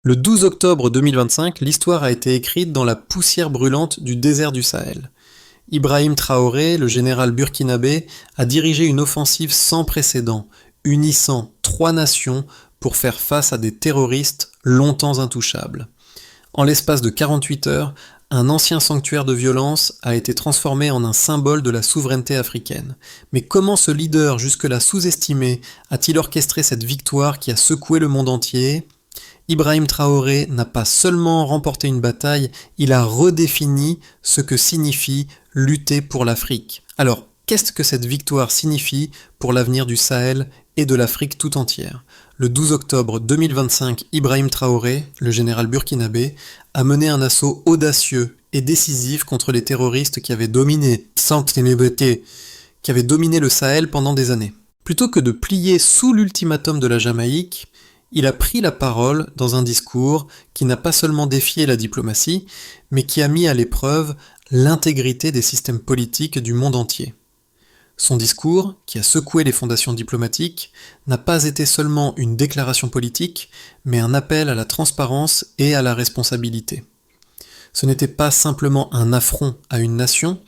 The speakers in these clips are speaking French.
Le 12 octobre 2025, l'histoire a été écrite dans la poussière brûlante du désert du Sahel. Ibrahim Traoré, le général burkinabé, a dirigé une offensive sans précédent, unissant 3 nations pour faire face à des terroristes longtemps intouchables. En l'espace de 48 heures, un ancien sanctuaire de violence a été transformé en un symbole de la souveraineté africaine. Mais comment ce leader jusque-là sous-estimé a-t-il orchestré cette victoire qui a secoué le monde entier ? Ibrahim Traoré n'a pas seulement remporté une bataille, il a redéfini ce que signifie lutter pour l'Afrique. Alors, qu'est-ce que cette victoire signifie pour l'avenir du Sahel et de l'Afrique tout entière ? Le 12 octobre 2025, Ibrahim Traoré, le général burkinabé, a mené un assaut audacieux et décisif contre les terroristes qui avaient dominé le Sahel pendant des années. Plutôt que de plier sous l'ultimatum de la Jamaïque, il a pris la parole dans un discours qui n'a pas seulement défié la diplomatie, mais qui a mis à l'épreuve l'intégrité des systèmes politiques du monde entier. Son discours, qui a secoué les fondations diplomatiques, n'a pas été seulement une déclaration politique, mais un appel à la transparence et à la responsabilité. Ce n'était pas simplement un affront à une nation,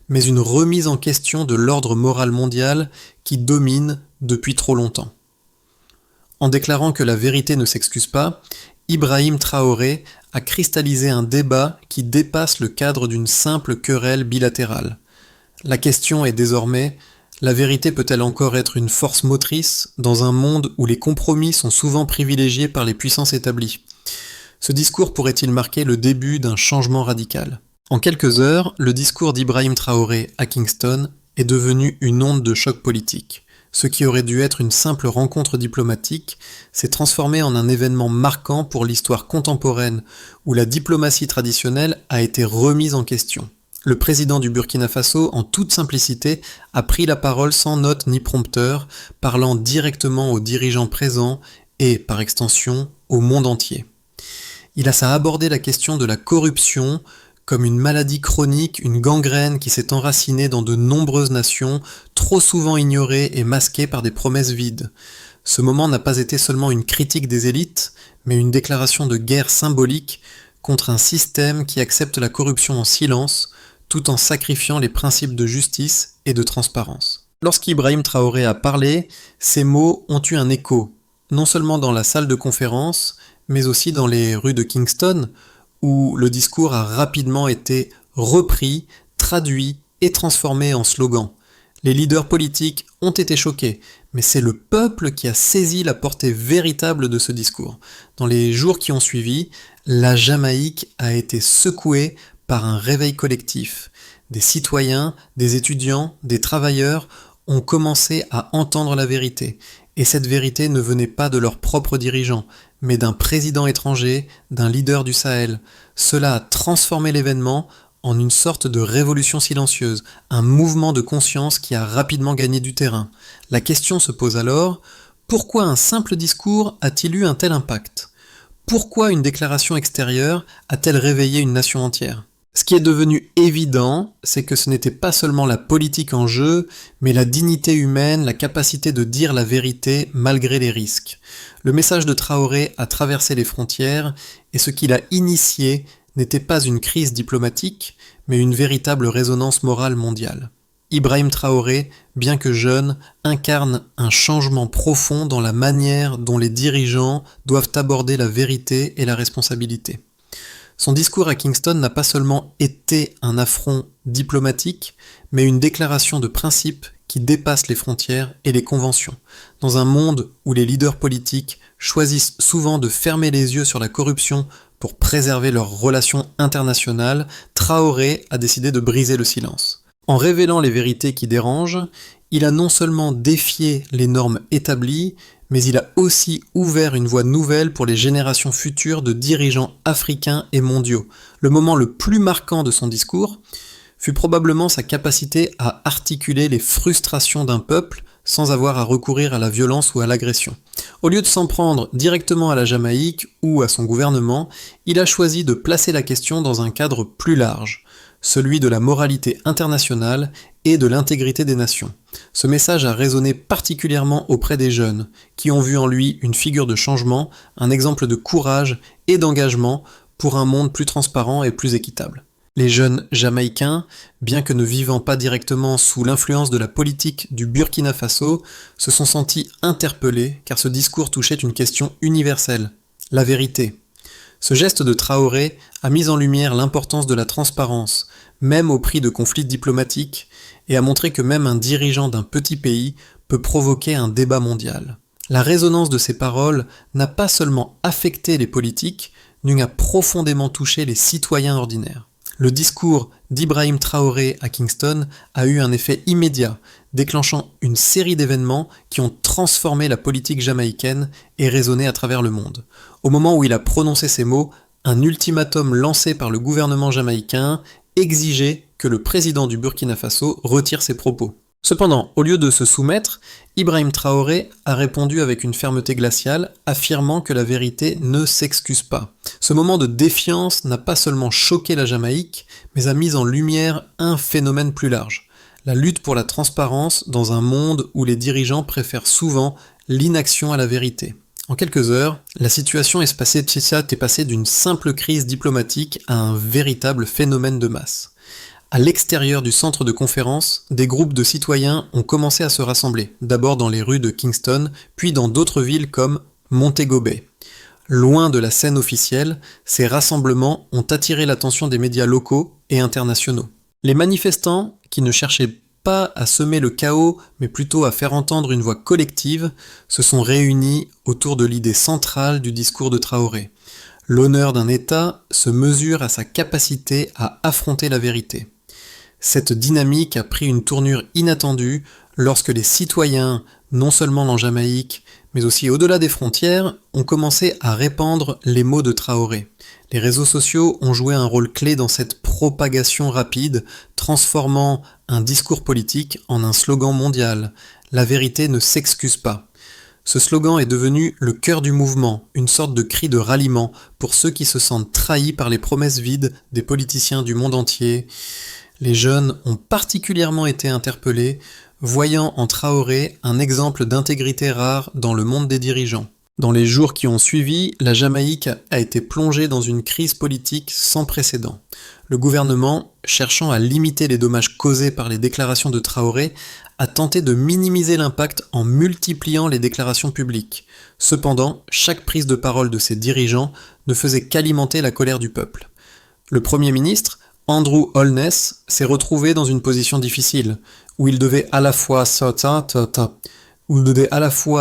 mais une remise en question de l'ordre moral mondial qui domine depuis trop longtemps. En déclarant que la vérité ne s'excuse pas, Ibrahim Traoré a cristallisé un débat qui dépasse le cadre d'une simple querelle bilatérale. La question est désormais, la vérité peut-elle encore être une force motrice dans un monde où les compromis sont souvent privilégiés par les puissances établies ? Ce discours pourrait-il marquer le début d'un changement radical ? En quelques heures, le discours d'Ibrahim Traoré à Kingston est devenu une onde de choc politique. Ce qui aurait dû être une simple rencontre diplomatique s'est transformé en un événement marquant pour l'histoire contemporaine où la diplomatie traditionnelle a été remise en question. Le président du Burkina Faso, en toute simplicité, a pris la parole sans note ni prompteur, parlant directement aux dirigeants présents et, par extension, au monde entier. Il a abordé la question de la corruption comme une maladie chronique, une gangrène qui s'est enracinée dans de nombreuses nations, trop souvent ignorée et masquée par des promesses vides. Ce moment n'a pas été seulement une critique des élites, mais une déclaration de guerre symbolique contre un système qui accepte la corruption en silence, tout en sacrifiant les principes de justice et de transparence. Lorsqu'Ibrahim Traoré a parlé, ces mots ont eu un écho, non seulement dans la salle de conférence, mais aussi dans les rues de Kingston, où le discours a rapidement été repris, traduit et transformé en slogan. Les leaders politiques ont été choqués, mais c'est le peuple qui a saisi la portée véritable de ce discours. Dans les jours qui ont suivi, la Jamaïque a été secouée par un réveil collectif. Des citoyens, des étudiants, des travailleurs ont commencé à entendre la vérité. Et cette vérité ne venait pas de leurs propres dirigeants, mais d'un président étranger, d'un leader du Sahel. Cela a transformé l'événement en une sorte de révolution silencieuse, un mouvement de conscience qui a rapidement gagné du terrain. La question se pose alors, pourquoi un simple discours a-t-il eu un tel impact ? Pourquoi une déclaration extérieure a-t-elle réveillé une nation entière ? Ce qui est devenu évident, c'est que ce n'était pas seulement la politique en jeu, mais la dignité humaine, la capacité de dire la vérité malgré les risques. Le message de Traoré a traversé les frontières, et ce qu'il a initié n'était pas une crise diplomatique, mais une véritable résonance morale mondiale. Ibrahim Traoré, bien que jeune, incarne un changement profond dans la manière dont les dirigeants doivent aborder la vérité et la responsabilité. Son discours à Kingston n'a pas seulement été un affront diplomatique, mais une déclaration de principe qui dépasse les frontières et les conventions. Dans un monde où les leaders politiques choisissent souvent de fermer les yeux sur la corruption pour préserver leurs relations internationales, Traoré a décidé de briser le silence. En révélant les vérités qui dérangent, il a non seulement défié les normes établies, mais il a aussi ouvert une voie nouvelle pour les générations futures de dirigeants africains et mondiaux. Le moment le plus marquant de son discours fut probablement sa capacité à articuler les frustrations d'un peuple sans avoir à recourir à la violence ou à l'agression. Au lieu de s'en prendre directement à la Jamaïque ou à son gouvernement, il a choisi de placer la question dans un cadre plus large, celui de la moralité internationale et de l'intégrité des nations. Ce message a résonné particulièrement auprès des jeunes, qui ont vu en lui une figure de changement, un exemple de courage et d'engagement pour un monde plus transparent et plus équitable. Les jeunes Jamaïcains, bien que ne vivant pas directement sous l'influence de la politique du Burkina Faso, se sont sentis interpellés car ce discours touchait une question universelle, la vérité. Ce geste de Traoré a mis en lumière l'importance de la transparence, même au prix de conflits diplomatiques, et a montré que même un dirigeant d'un petit pays peut provoquer un débat mondial. La résonance de ces paroles n'a pas seulement affecté les politiques, mais a profondément touché les citoyens ordinaires. Le discours d'Ibrahim Traoré à Kingston a eu un effet immédiat, déclenchant une série d'événements qui ont transformé la politique jamaïcaine et résonné à travers le monde. Au moment où il a prononcé ces mots, un ultimatum lancé par le gouvernement jamaïcain exigeait que le président du Burkina Faso retire ses propos. Cependant, au lieu de se soumettre, Ibrahim Traoré a répondu avec une fermeté glaciale, affirmant que la vérité ne s'excuse pas. Ce moment de défiance n'a pas seulement choqué la Jamaïque, mais a mis en lumière un phénomène plus large, la lutte pour la transparence dans un monde où les dirigeants préfèrent souvent l'inaction à la vérité. En quelques heures, la situation est passée d'une simple crise diplomatique à un véritable phénomène de masse. À l'extérieur du centre de conférence, des groupes de citoyens ont commencé à se rassembler, d'abord dans les rues de Kingston, puis dans d'autres villes comme Montego Bay. Loin de la scène officielle, ces rassemblements ont attiré l'attention des médias locaux et internationaux. Les manifestants, qui ne cherchaient pas à semer le chaos, mais plutôt à faire entendre une voix collective, se sont réunis autour de l'idée centrale du discours de Traoré. L'honneur d'un État se mesure à sa capacité à affronter la vérité. Cette dynamique a pris une tournure inattendue lorsque les citoyens, non seulement en Jamaïque, mais aussi au-delà des frontières, ont commencé à répandre les mots de Traoré. Les réseaux sociaux ont joué un rôle clé dans cette propagation rapide, transformant un discours politique en un slogan mondial. La vérité ne s'excuse pas. Ce slogan est devenu le cœur du mouvement, une sorte de cri de ralliement pour ceux qui se sentent trahis par les promesses vides des politiciens du monde entier. Les jeunes ont particulièrement été interpellés, voyant en Traoré un exemple d'intégrité rare dans le monde des dirigeants. Dans les jours qui ont suivi, la Jamaïque a été plongée dans une crise politique sans précédent. Le gouvernement, cherchant à limiter les dommages causés par les déclarations de Traoré, a tenté de minimiser l'impact en multipliant les déclarations publiques. Cependant, chaque prise de parole de ses dirigeants ne faisait qu'alimenter la colère du peuple. Le Premier ministre, Andrew Holness, s'est retrouvé dans une position difficile, où il devait à la fois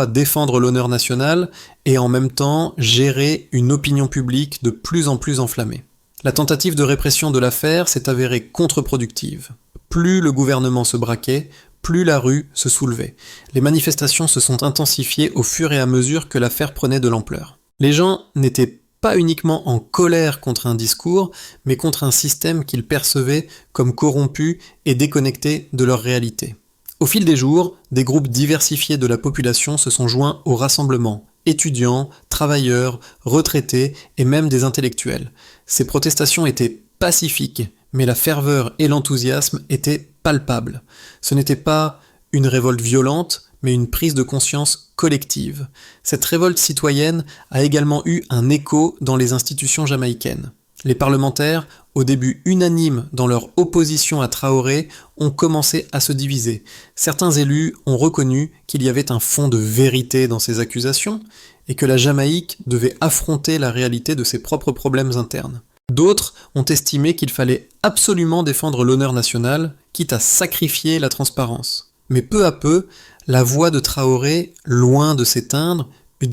défendre l'honneur national et en même temps gérer une opinion publique de plus en plus enflammée. La tentative de répression de l'affaire s'est avérée contre-productive. Plus le gouvernement se braquait, plus la rue se soulevait. Les manifestations se sont intensifiées au fur et à mesure que l'affaire prenait de l'ampleur. Les gens n'étaient pas uniquement en colère contre un discours, mais contre un système qu'ils percevaient comme corrompu et déconnecté de leur réalité. Au fil des jours, des groupes diversifiés de la population se sont joints au rassemblement, étudiants, travailleurs, retraités et même des intellectuels. Ces protestations étaient pacifiques, mais la ferveur et l'enthousiasme étaient palpables. Ce n'était pas une révolte violente, mais une prise de conscience collective. Cette révolte citoyenne a également eu un écho dans les institutions jamaïcaines. Les parlementaires, au début unanimes dans leur opposition à Traoré, ont commencé à se diviser. Certains élus ont reconnu qu'il y avait un fond de vérité dans ces accusations et que la Jamaïque devait affronter la réalité de ses propres problèmes internes. D'autres ont estimé qu'il fallait absolument défendre l'honneur national, quitte à sacrifier la transparence. Mais peu à peu, la voix de Traoré, loin de s'éteindre, est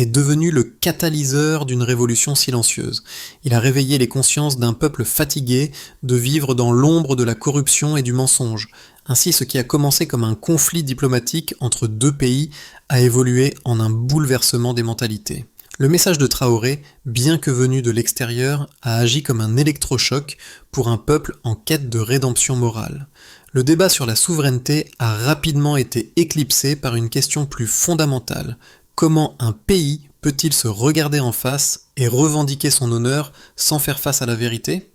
devenu le catalyseur d'une révolution silencieuse. Il a réveillé les consciences d'un peuple fatigué de vivre dans l'ombre de la corruption et du mensonge. Ainsi, ce qui a commencé comme un conflit diplomatique entre deux pays a évolué en un bouleversement des mentalités. Le message de Traoré, bien que venu de l'extérieur, a agi comme un électrochoc pour un peuple en quête de rédemption morale. Le débat sur la souveraineté a rapidement été éclipsé par une question plus fondamentale. Comment un pays peut-il se regarder en face et revendiquer son honneur sans faire face à la vérité ?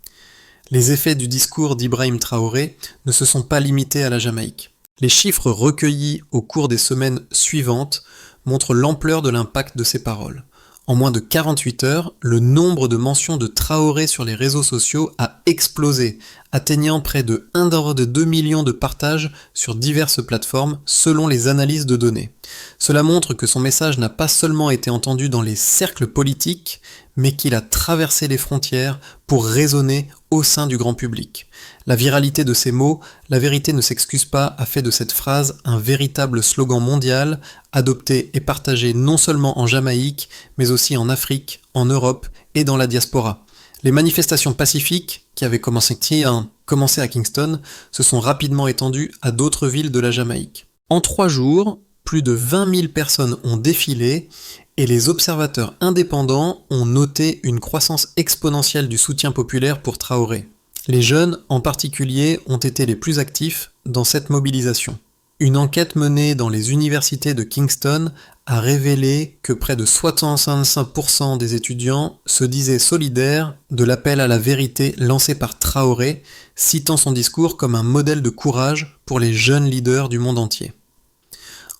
Les effets du discours d'Ibrahim Traoré ne se sont pas limités à la Jamaïque. Les chiffres recueillis au cours des semaines suivantes montrent l'ampleur de l'impact de ces paroles. En moins de 48 heures, le nombre de mentions de Traoré sur les réseaux sociaux a explosé, atteignant près de 1,2 million de partages sur diverses plateformes selon les analyses de données. Cela montre que son message n'a pas seulement été entendu dans les cercles politiques, mais qu'il a traversé les frontières pour résonner au sein du grand public. La viralité de ces mots, la vérité ne s'excuse pas, a fait de cette phrase un véritable slogan mondial, adopté et partagé non seulement en Jamaïque, mais aussi en Afrique, en Europe et dans la diaspora. Les manifestations pacifiques, qui avaient commencé à Kingston, se sont rapidement étendues à d'autres villes de la Jamaïque. En 3 jours, plus de 20 000 personnes ont défilé et les observateurs indépendants ont noté une croissance exponentielle du soutien populaire pour Traoré. Les jeunes, en particulier, ont été les plus actifs dans cette mobilisation. Une enquête menée dans les universités de Kingston a révélé que près de 65% des étudiants se disaient solidaires de l'appel à la vérité lancé par Traoré, citant son discours comme un modèle de courage pour les jeunes leaders du monde entier.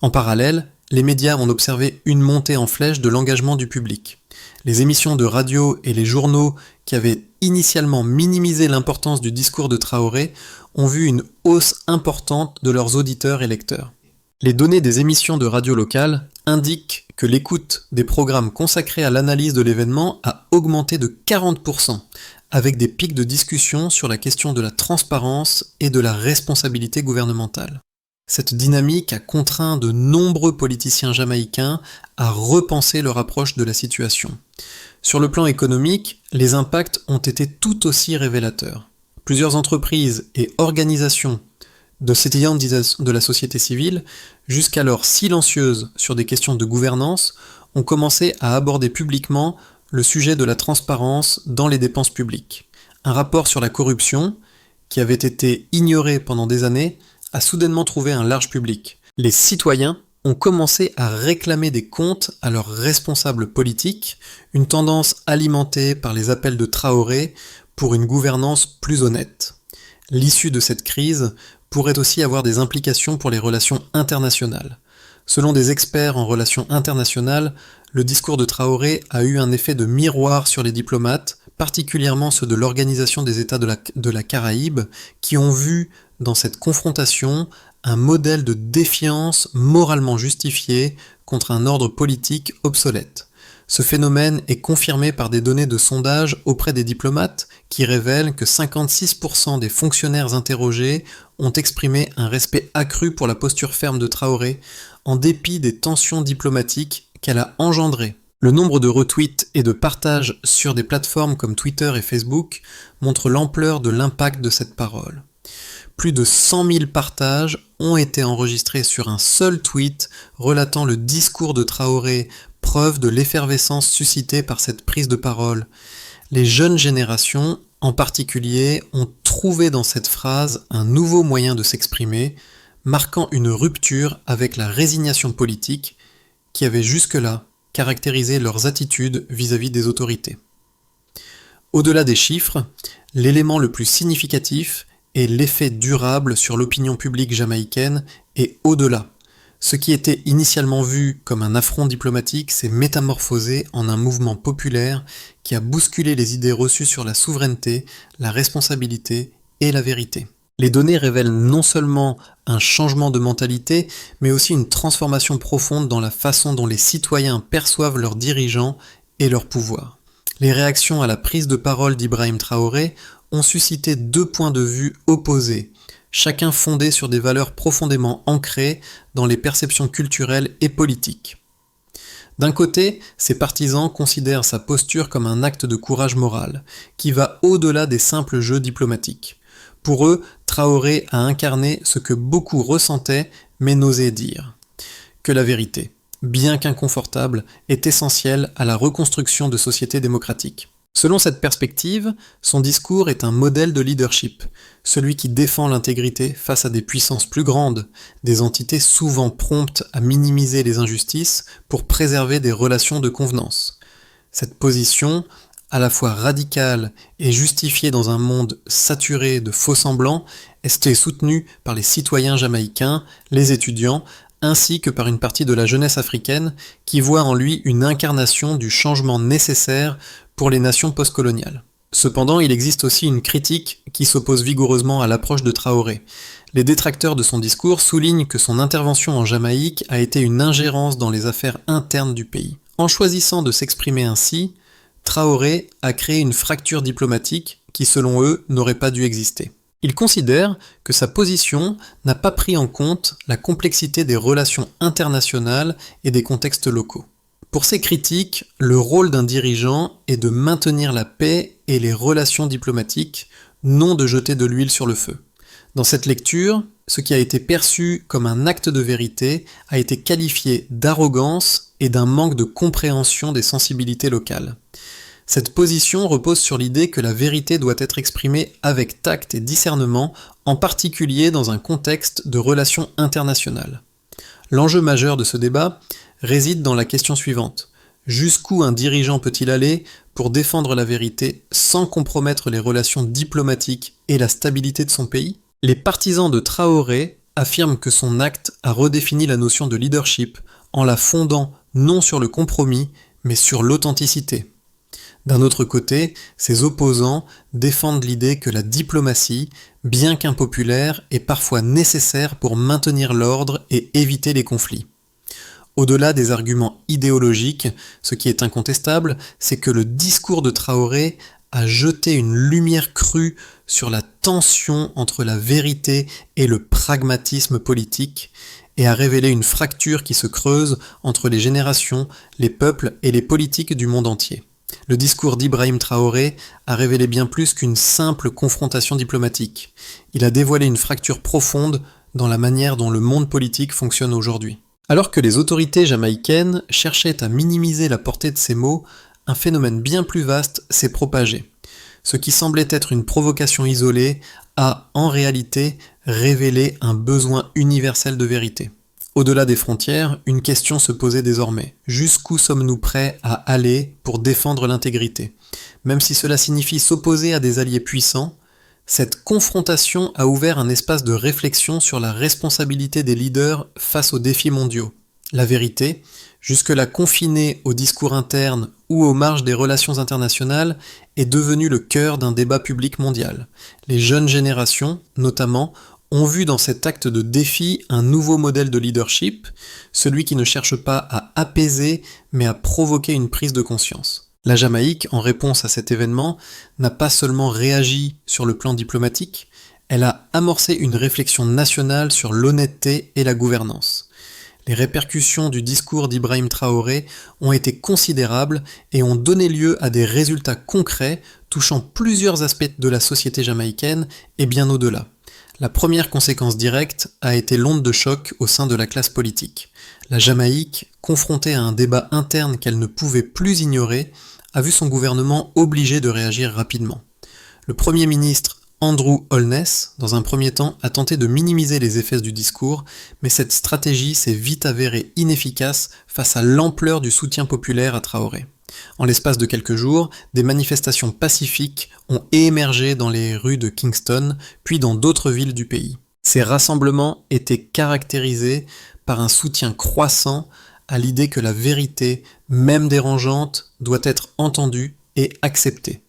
En parallèle, les médias ont observé une montée en flèche de l'engagement du public. Les émissions de radio et les journaux qui avaient initialement minimisé l'importance du discours de Traoré ont vu une hausse importante de leurs auditeurs et lecteurs. Les données des émissions de radio locales indiquent que l'écoute des programmes consacrés à l'analyse de l'événement a augmenté de 40%, avec des pics de discussion sur la question de la transparence et de la responsabilité gouvernementale. Cette dynamique a contraint de nombreux politiciens jamaïcains à repenser leur approche de la situation. Sur le plan économique, les impacts ont été tout aussi révélateurs. Plusieurs entreprises et organisations de la société civile, jusqu'alors silencieuses sur des questions de gouvernance, ont commencé à aborder publiquement le sujet de la transparence dans les dépenses publiques. Un rapport sur la corruption, qui avait été ignoré pendant des années, a soudainement trouvé un large public. Les citoyens ont commencé à réclamer des comptes à leurs responsables politiques, une tendance alimentée par les appels de Traoré pour une gouvernance plus honnête. L'issue de cette crise pourrait aussi avoir des implications pour les relations internationales. Selon des experts en relations internationales, le discours de Traoré a eu un effet de miroir sur les diplomates, particulièrement ceux de l'Organisation des États de la Caraïbe, qui ont vu dans cette confrontation un modèle de défiance moralement justifié contre un ordre politique obsolète. Ce phénomène est confirmé par des données de sondage auprès des diplomates qui révèlent que 56% des fonctionnaires interrogés ont exprimé un respect accru pour la posture ferme de Traoré, en dépit des tensions diplomatiques qu'elle a engendrées. Le nombre de retweets et de partages sur des plateformes comme Twitter et Facebook montre l'ampleur de l'impact de cette parole. Plus de 100 000 partages ont été enregistrés sur un seul tweet relatant le discours de Traoré, preuve de l'effervescence suscitée par cette prise de parole. Les jeunes générations, en particulier, ont trouvé dans cette phrase un nouveau moyen de s'exprimer, marquant une rupture avec la résignation politique qui avait jusque-là caractérisé leurs attitudes vis-à-vis des autorités. Au-delà des chiffres, l'élément le plus significatif est l'effet durable sur l'opinion publique jamaïcaine et au-delà. Ce qui était initialement vu comme un affront diplomatique s'est métamorphosé en un mouvement populaire qui a bousculé les idées reçues sur la souveraineté, la responsabilité et la vérité. Les données révèlent non seulement un changement de mentalité, mais aussi une transformation profonde dans la façon dont les citoyens perçoivent leurs dirigeants et leur pouvoir. Les réactions à la prise de parole d'Ibrahim Traoré ont suscité 2 points de vue opposés, chacun fondé sur des valeurs profondément ancrées dans les perceptions culturelles et politiques. D'un côté, ses partisans considèrent sa posture comme un acte de courage moral, qui va au-delà des simples jeux diplomatiques. Pour eux, Traoré a incarné ce que beaucoup ressentaient mais n'osaient dire. Que la vérité, bien qu'inconfortable, est essentielle à la reconstruction de sociétés démocratiques. Selon cette perspective, son discours est un modèle de leadership, celui qui défend l'intégrité face à des puissances plus grandes, des entités souvent promptes à minimiser les injustices pour préserver des relations de convenance. Cette position à la fois radicale et justifiée dans un monde saturé de faux-semblants, était soutenue par les citoyens jamaïcains, les étudiants, ainsi que par une partie de la jeunesse africaine qui voit en lui une incarnation du changement nécessaire pour les nations postcoloniales. Cependant, il existe aussi une critique qui s'oppose vigoureusement à l'approche de Traoré. Les détracteurs de son discours soulignent que son intervention en Jamaïque a été une ingérence dans les affaires internes du pays. En choisissant de s'exprimer ainsi, Traoré a créé une fracture diplomatique qui, selon eux, n'aurait pas dû exister. Ils considèrent que sa position n'a pas pris en compte la complexité des relations internationales et des contextes locaux. Pour ces critiques, le rôle d'un dirigeant est de maintenir la paix et les relations diplomatiques, non de jeter de l'huile sur le feu. Dans cette lecture, ce qui a été perçu comme un acte de vérité a été qualifié d'arrogance et d'un manque de compréhension des sensibilités locales. Cette position repose sur l'idée que la vérité doit être exprimée avec tact et discernement, en particulier dans un contexte de relations internationales. L'enjeu majeur de ce débat réside dans la question suivante. Jusqu'où un dirigeant peut-il aller pour défendre la vérité sans compromettre les relations diplomatiques et la stabilité de son pays ? Les partisans de Traoré affirment que son acte a redéfini la notion de leadership en la fondant non sur le compromis, mais sur l'authenticité. D'un autre côté, ses opposants défendent l'idée que la diplomatie, bien qu'impopulaire, est parfois nécessaire pour maintenir l'ordre et éviter les conflits. Au-delà des arguments idéologiques, ce qui est incontestable, c'est que le discours de Traoré a jeté une lumière crue sur la tension entre la vérité et le pragmatisme politique, et a révélé une fracture qui se creuse entre les générations, les peuples et les politiques du monde entier. Le discours d'Ibrahim Traoré a révélé bien plus qu'une simple confrontation diplomatique. Il a dévoilé une fracture profonde dans la manière dont le monde politique fonctionne aujourd'hui. Alors que les autorités jamaïcaines cherchaient à minimiser la portée de ces mots, un phénomène bien plus vaste s'est propagé. Ce qui semblait être une provocation isolée a, en réalité, révélé un besoin universel de vérité. Au-delà des frontières, une question se posait désormais. Jusqu'où sommes-nous prêts à aller pour défendre l'intégrité ? Même si cela signifie s'opposer à des alliés puissants, cette confrontation a ouvert un espace de réflexion sur la responsabilité des leaders face aux défis mondiaux. La vérité, jusque-là confinée au discours interne ou aux marges des relations internationales, est devenue le cœur d'un débat public mondial. Les jeunes générations, notamment, ont vu dans cet acte de défi un nouveau modèle de leadership, celui qui ne cherche pas à apaiser, mais à provoquer une prise de conscience. La Jamaïque, en réponse à cet événement, n'a pas seulement réagi sur le plan diplomatique, elle a amorcé une réflexion nationale sur l'honnêteté et la gouvernance. Les répercussions du discours d'Ibrahim Traoré ont été considérables et ont donné lieu à des résultats concrets touchant plusieurs aspects de la société jamaïcaine et bien au-delà. La première conséquence directe a été l'onde de choc au sein de la classe politique. La Jamaïque, confrontée à un débat interne qu'elle ne pouvait plus ignorer, a vu son gouvernement obligé de réagir rapidement. Le Premier ministre Andrew Holness, dans un premier temps, a tenté de minimiser les effets du discours, mais cette stratégie s'est vite avérée inefficace face à l'ampleur du soutien populaire à Traoré. En l'espace de quelques jours, des manifestations pacifiques ont émergé dans les rues de Kingston, puis dans d'autres villes du pays. Ces rassemblements étaient caractérisés par un soutien croissant à l'idée que la vérité, même dérangeante, doit être entendue et acceptée.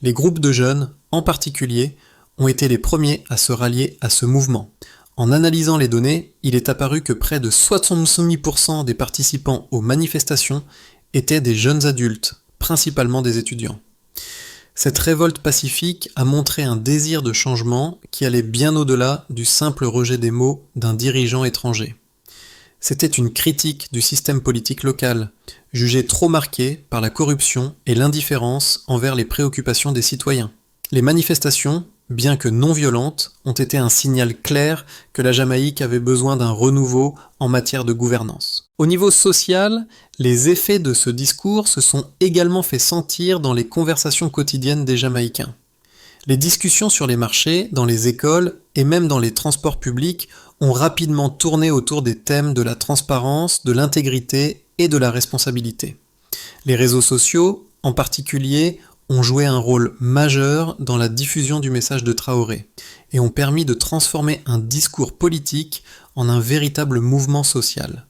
Les groupes de jeunes, en particulier, ont été les premiers à se rallier à ce mouvement. En analysant les données, il est apparu que près de 70% des participants aux manifestations étaient des jeunes adultes, principalement des étudiants. Cette révolte pacifique a montré un désir de changement qui allait bien au-delà du simple rejet des mots d'un dirigeant étranger. C'était une critique du système politique local, jugé trop marqué par la corruption et l'indifférence envers les préoccupations des citoyens. Les manifestations, bien que non violentes, ont été un signal clair que la Jamaïque avait besoin d'un renouveau en matière de gouvernance. Au niveau social, les effets de ce discours se sont également fait sentir dans les conversations quotidiennes des Jamaïcains. Les discussions sur les marchés, dans les écoles et même dans les transports publics ont rapidement tourné autour des thèmes de la transparence, de l'intégrité et de la responsabilité. Les réseaux sociaux, en particulier, ont joué un rôle majeur dans la diffusion du message de Traoré et ont permis de transformer un discours politique en un véritable mouvement social.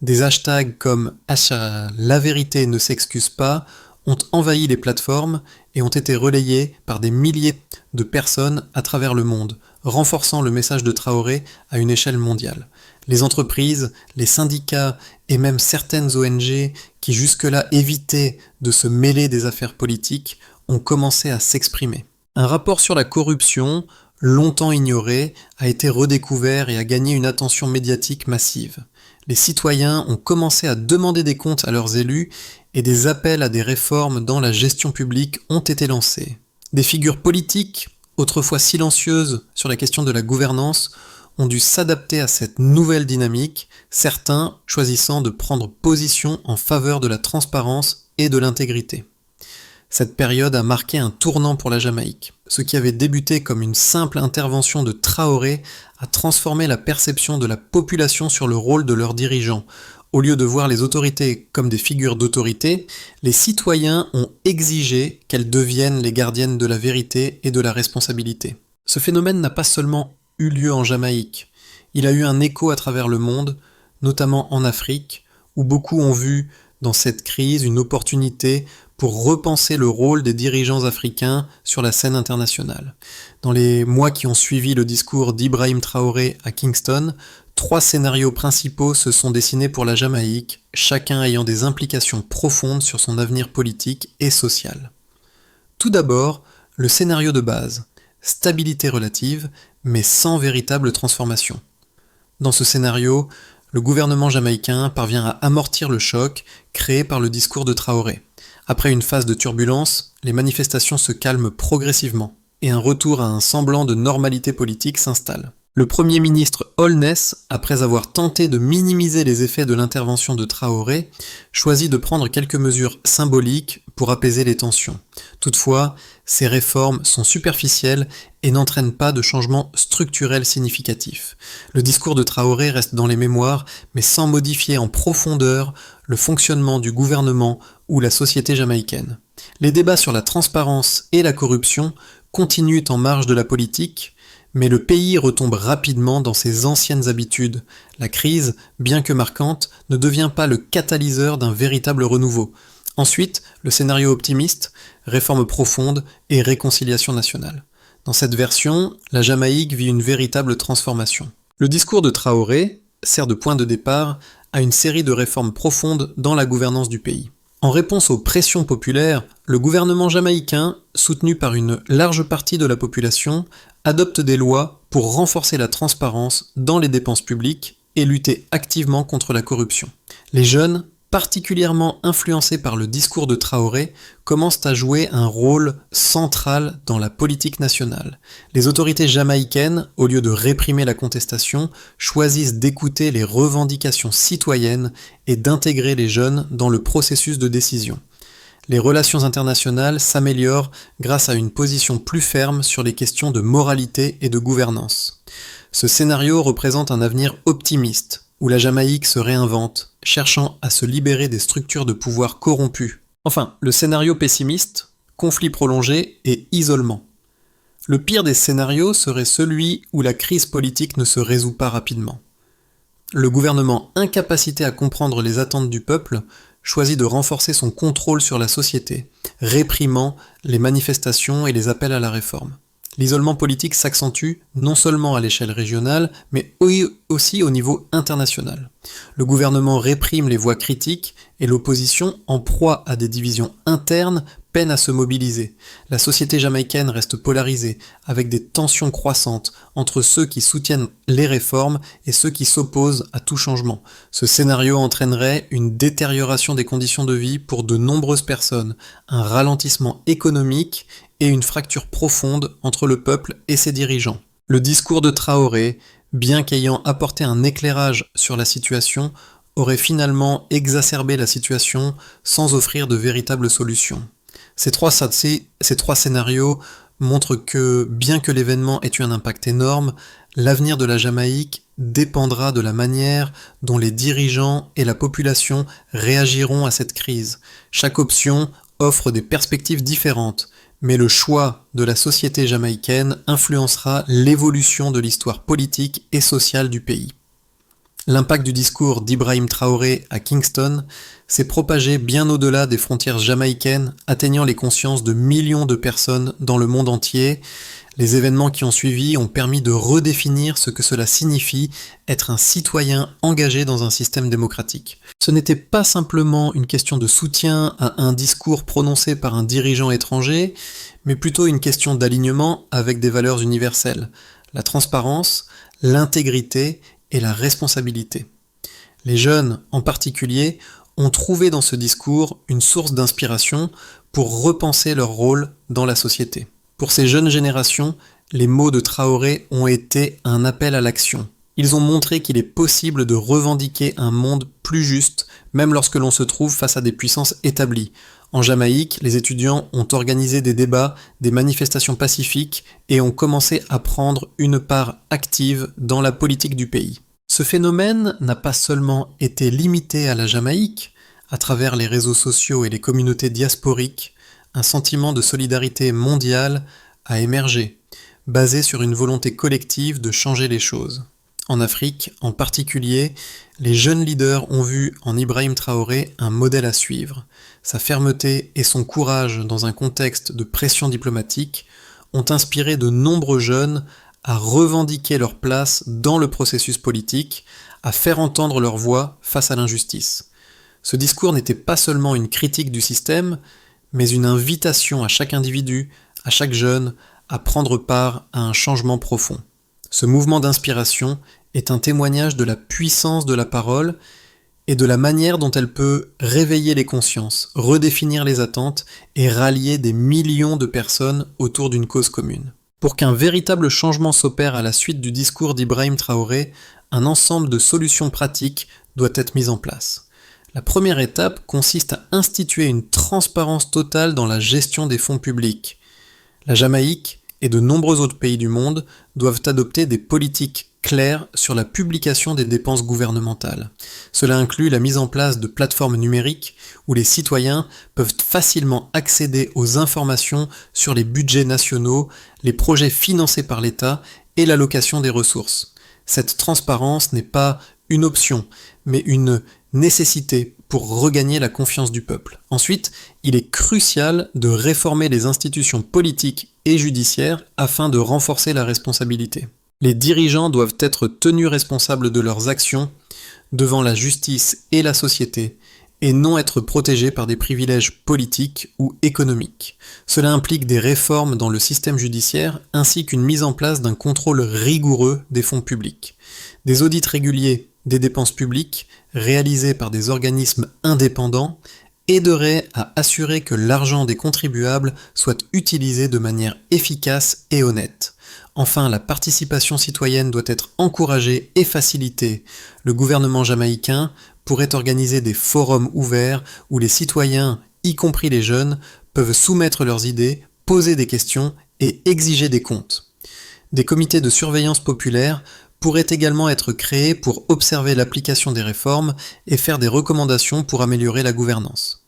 Des hashtags comme #La vérité ne s'excuse pas ont envahi les plateformes et ont été relayés par des milliers de personnes à travers le monde, renforçant le message de Traoré à une échelle mondiale. Les entreprises, les syndicats et même certaines ONG qui jusque-là évitaient de se mêler des affaires politiques ont commencé à s'exprimer. Un rapport sur la corruption, longtemps ignoré, a été redécouvert et a gagné une attention médiatique massive. Les citoyens ont commencé à demander des comptes à leurs élus et des appels à des réformes dans la gestion publique ont été lancés. Des figures politiques, autrefois silencieuses sur la question de la gouvernance, ont dû s'adapter à cette nouvelle dynamique, certains choisissant de prendre position en faveur de la transparence et de l'intégrité. Cette période a marqué un tournant pour la Jamaïque. Ce qui avait débuté comme une simple intervention de Traoré a transformé la perception de la population sur le rôle de leurs dirigeants. Au lieu de voir les autorités comme des figures d'autorité, les citoyens ont exigé qu'elles deviennent les gardiennes de la vérité et de la responsabilité. Ce phénomène n'a pas seulement eu lieu en Jamaïque, il a eu un écho à travers le monde, notamment en Afrique, où beaucoup ont vu dans cette crise une opportunité pour repenser le rôle des dirigeants africains sur la scène internationale. Dans les mois qui ont suivi le discours d'Ibrahim Traoré à Kingston, 3 scénarios principaux se sont dessinés pour la Jamaïque, chacun ayant des implications profondes sur son avenir politique et social. Tout d'abord, le scénario de base, stabilité relative, mais sans véritable transformation. Dans ce scénario, le gouvernement jamaïcain parvient à amortir le choc créé par le discours de Traoré. Après une phase de turbulence, les manifestations se calment progressivement et un retour à un semblant de normalité politique s'installe. Le Premier ministre Holness, après avoir tenté de minimiser les effets de l'intervention de Traoré, choisit de prendre quelques mesures symboliques pour apaiser les tensions. Toutefois, ces réformes sont superficielles et n'entraînent pas de changements structurels significatifs. Le discours de Traoré reste dans les mémoires, mais sans modifier en profondeur le fonctionnement du gouvernement ou la société jamaïcaine. Les débats sur la transparence et la corruption continuent en marge de la politique, mais le pays retombe rapidement dans ses anciennes habitudes. La crise, bien que marquante, ne devient pas le catalyseur d'un véritable renouveau. Ensuite, le scénario optimiste, réforme profonde et réconciliation nationale. Dans cette version, la Jamaïque vit une véritable transformation. Le discours de Traoré sert de point de départ à une série de réformes profondes dans la gouvernance du pays. En réponse aux pressions populaires, le gouvernement jamaïcain, soutenu par une large partie de la population, adopte des lois pour renforcer la transparence dans les dépenses publiques et lutter activement contre la corruption. Les jeunes, particulièrement influencés par le discours de Traoré, commencent à jouer un rôle central dans la politique nationale. Les autorités jamaïcaines, au lieu de réprimer la contestation, choisissent d'écouter les revendications citoyennes et d'intégrer les jeunes dans le processus de décision. Les relations internationales s'améliorent grâce à une position plus ferme sur les questions de moralité et de gouvernance. Ce scénario représente un avenir optimiste, où la Jamaïque se réinvente, cherchant à se libérer des structures de pouvoir corrompues. Enfin, le scénario pessimiste, conflit prolongé et isolement. Le pire des scénarios serait celui où la crise politique ne se résout pas rapidement. Le gouvernement, incapacité à comprendre les attentes du peuple, choisit de renforcer son contrôle sur la société, réprimant les manifestations et les appels à la réforme. L'isolement politique s'accentue non seulement à l'échelle régionale, mais aussi au niveau international. Le gouvernement réprime les voix critiques et l'opposition, en proie à des divisions internes, peine à se mobiliser. La société jamaïcaine reste polarisée, avec des tensions croissantes entre ceux qui soutiennent les réformes et ceux qui s'opposent à tout changement. Ce scénario entraînerait une détérioration des conditions de vie pour de nombreuses personnes, un ralentissement économique et une fracture profonde entre le peuple et ses dirigeants. Le discours de Traoré, bien qu'ayant apporté un éclairage sur la situation, aurait finalement exacerbé la situation sans offrir de véritables solutions. Ces trois scénarios montrent que, bien que l'événement ait eu un impact énorme, l'avenir de la Jamaïque dépendra de la manière dont les dirigeants et la population réagiront à cette crise. Chaque option offrent des perspectives différentes, mais le choix de la société jamaïcaine influencera l'évolution de l'histoire politique et sociale du pays. L'impact du discours d'Ibrahim Traoré à Kingston s'est propagé bien au-delà des frontières jamaïcaines, atteignant les consciences de millions de personnes dans le monde entier. Les événements qui ont suivi ont permis de redéfinir ce que cela signifie être un citoyen engagé dans un système démocratique. Ce n'était pas simplement une question de soutien à un discours prononcé par un dirigeant étranger, mais plutôt une question d'alignement avec des valeurs universelles, la transparence, l'intégrité et la responsabilité. Les jeunes, en particulier, ont trouvé dans ce discours une source d'inspiration pour repenser leur rôle dans la société. Pour ces jeunes générations, les mots de Traoré ont été un appel à l'action. Ils ont montré qu'il est possible de revendiquer un monde plus juste, même lorsque l'on se trouve face à des puissances établies. En Jamaïque, les étudiants ont organisé des débats, des manifestations pacifiques et ont commencé à prendre une part active dans la politique du pays. Ce phénomène n'a pas seulement été limité à la Jamaïque. À travers les réseaux sociaux et les communautés diasporiques, un sentiment de solidarité mondiale a émergé, basé sur une volonté collective de changer les choses. En Afrique, en particulier, les jeunes leaders ont vu en Ibrahim Traoré un modèle à suivre. Sa fermeté et son courage dans un contexte de pression diplomatique ont inspiré de nombreux jeunes à revendiquer leur place dans le processus politique, à faire entendre leur voix face à l'injustice. Ce discours n'était pas seulement une critique du système, mais une invitation à chaque individu, à chaque jeune, à prendre part à un changement profond. Ce mouvement d'inspiration est un témoignage de la puissance de la parole et de la manière dont elle peut réveiller les consciences, redéfinir les attentes et rallier des millions de personnes autour d'une cause commune. Pour qu'un véritable changement s'opère à la suite du discours d'Ibrahim Traoré, un ensemble de solutions pratiques doit être mis en place. La première étape consiste à instituer une transparence totale dans la gestion des fonds publics. La Jamaïque et de nombreux autres pays du monde doivent adopter des politiques claires sur la publication des dépenses gouvernementales. Cela inclut la mise en place de plateformes numériques où les citoyens peuvent facilement accéder aux informations sur les budgets nationaux, les projets financés par l'État et l'allocation des ressources. Cette transparence n'est pas une option, mais une nécessité pour regagner la confiance du peuple. Ensuite, il est crucial de réformer les institutions politiques et judiciaires afin de renforcer la responsabilité. Les dirigeants doivent être tenus responsables de leurs actions devant la justice et la société, et non être protégés par des privilèges politiques ou économiques. Cela implique des réformes dans le système judiciaire ainsi qu'une mise en place d'un contrôle rigoureux des fonds publics. Des audits réguliers des dépenses publiques réalisés par des organismes indépendants aideraient à assurer que l'argent des contribuables soit utilisé de manière efficace et honnête. Enfin, la participation citoyenne doit être encouragée et facilitée. Le gouvernement jamaïcain pourrait organiser des forums ouverts où les citoyens, y compris les jeunes, peuvent soumettre leurs idées, poser des questions et exiger des comptes. Des comités de surveillance populaire pourraient également être créés pour observer l'application des réformes et faire des recommandations pour améliorer la gouvernance.